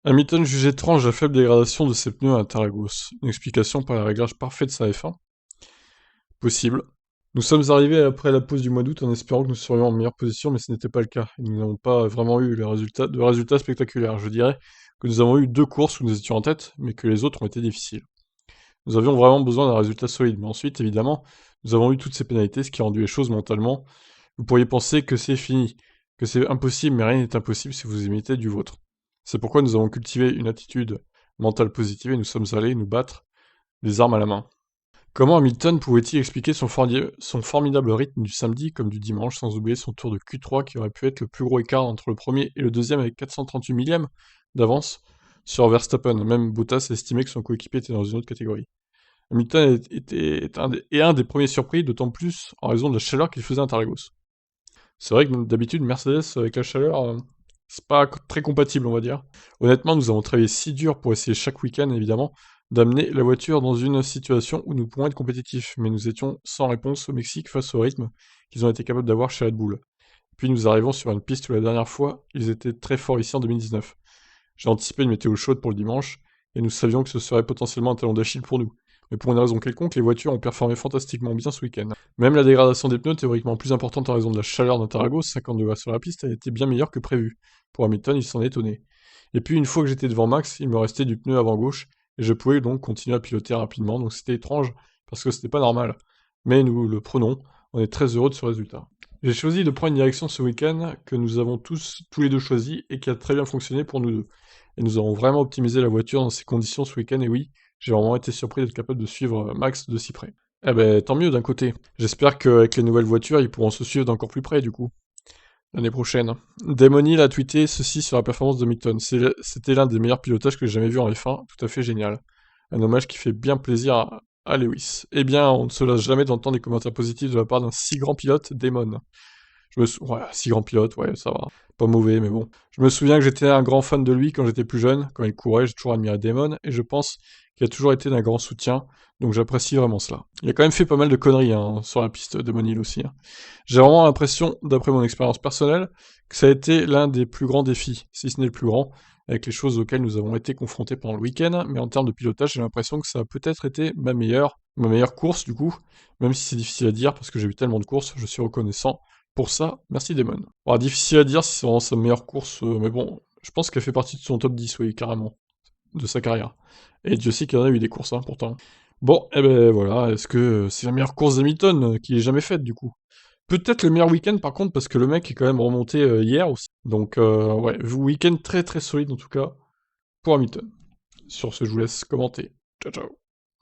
Hamilton juge étrange la faible dégradation de ses pneus à Interlagos. Une explication par le réglage parfait de sa F1? Possible. Nous sommes arrivés après la pause du mois d'août en espérant que nous serions en meilleure position, mais ce n'était pas le cas. Et nous n'avons pas vraiment eu de résultats spectaculaires. Je dirais que nous avons eu 2 courses où nous étions en tête, mais que les autres ont été difficiles. Nous avions vraiment besoin d'un résultat solide, mais ensuite, évidemment, nous avons eu toutes ces pénalités, ce qui a rendu les choses mentalement. Vous pourriez penser que c'est fini, que c'est impossible, mais rien n'est impossible si vous imitez du vôtre. C'est pourquoi nous avons cultivé une attitude mentale positive et nous sommes allés nous battre les armes à la main. Comment Hamilton pouvait-il expliquer son formidable rythme du samedi comme du dimanche, sans oublier son tour de Q3 qui aurait pu être le plus gros écart entre le premier et le deuxième avec 438 millièmes d'avance sur Verstappen? Même Bottas estimait que son coéquipier était dans une autre catégorie. Hamilton est un des premiers surpris, d'autant plus en raison de la chaleur qu'il faisait à Interlagos. C'est vrai que d'habitude, Mercedes, avec la chaleur, c'est pas très compatible, on va dire. Honnêtement, nous avons travaillé si dur pour essayer chaque week-end, évidemment, d'amener la voiture dans une situation où nous pourrons être compétitifs, mais nous étions sans réponse au Mexique face au rythme qu'ils ont été capables d'avoir chez Red Bull. Puis nous arrivons sur une piste où la dernière fois, ils étaient très forts ici en 2019. J'ai anticipé une météo chaude pour le dimanche, et nous savions que ce serait potentiellement un talon d'Achille pour nous. Mais pour une raison quelconque, les voitures ont performé fantastiquement bien ce week-end. Même la dégradation des pneus, théoriquement plus importante en raison de la chaleur d'Interlagos, 50 degrés sur la piste, a été bien meilleure que prévu. Pour Hamilton, il s'en étonnait. Et puis une fois que j'étais devant Max, il me restait du pneu avant gauche, et je pouvais donc continuer à piloter rapidement, donc c'était étrange, parce que c'était pas normal. Mais nous le prenons, on est très heureux de ce résultat. J'ai choisi de prendre une direction ce week-end que nous avons tous les deux choisi et qui a très bien fonctionné pour nous deux. Et nous avons vraiment optimisé la voiture dans ces conditions ce week-end, et oui, j'ai vraiment été surpris d'être capable de suivre Max de si près. Eh ben, tant mieux d'un côté. J'espère qu'avec les nouvelles voitures, ils pourront se suivre d'encore plus près, du coup, l'année prochaine. Damon Hill a tweeté ceci sur la performance de Hamilton. C'était l'un des meilleurs pilotages que j'ai jamais vu en F1, tout à fait génial. Un hommage qui fait bien plaisir à Lewis. Eh bien, on ne se lasse jamais d'entendre des commentaires positifs de la part d'un si grand pilote, Damon. Ouais, si grand pilote, ouais, ça va. Pas mauvais, mais bon. Je me souviens que j'étais un grand fan de lui quand j'étais plus jeune. Quand il courait, j'ai toujours admiré Damon, et je pense qu'il a toujours été d'un grand soutien, donc j'apprécie vraiment cela. Il a quand même fait pas mal de conneries hein, sur la piste de Monil aussi. Hein. J'ai vraiment l'impression, d'après mon expérience personnelle, que ça a été l'un des plus grands défis, si ce n'est le plus grand, avec les choses auxquelles nous avons été confrontés pendant le week-end, mais en termes de pilotage, j'ai l'impression que ça a peut-être été ma meilleure course du coup, même si c'est difficile à dire parce que j'ai vu tellement de courses, je suis reconnaissant pour ça, merci Damon. Bon, difficile à dire si c'est vraiment sa meilleure course, mais bon, je pense qu'elle fait partie de son top 10, oui, carrément, de sa carrière. Et Dieu sait qu'il y en a eu des courses, hein, pourtant. Bon, eh ben voilà, est-ce que c'est la meilleure course d'Hamilton qui ait jamais faite, du coup? Peut-être le meilleur week-end, par contre, parce que le mec est quand même remonté hier aussi. Donc, ouais, week-end très très solide, en tout cas, pour Hamilton. Sur ce, je vous laisse commenter. Ciao, ciao.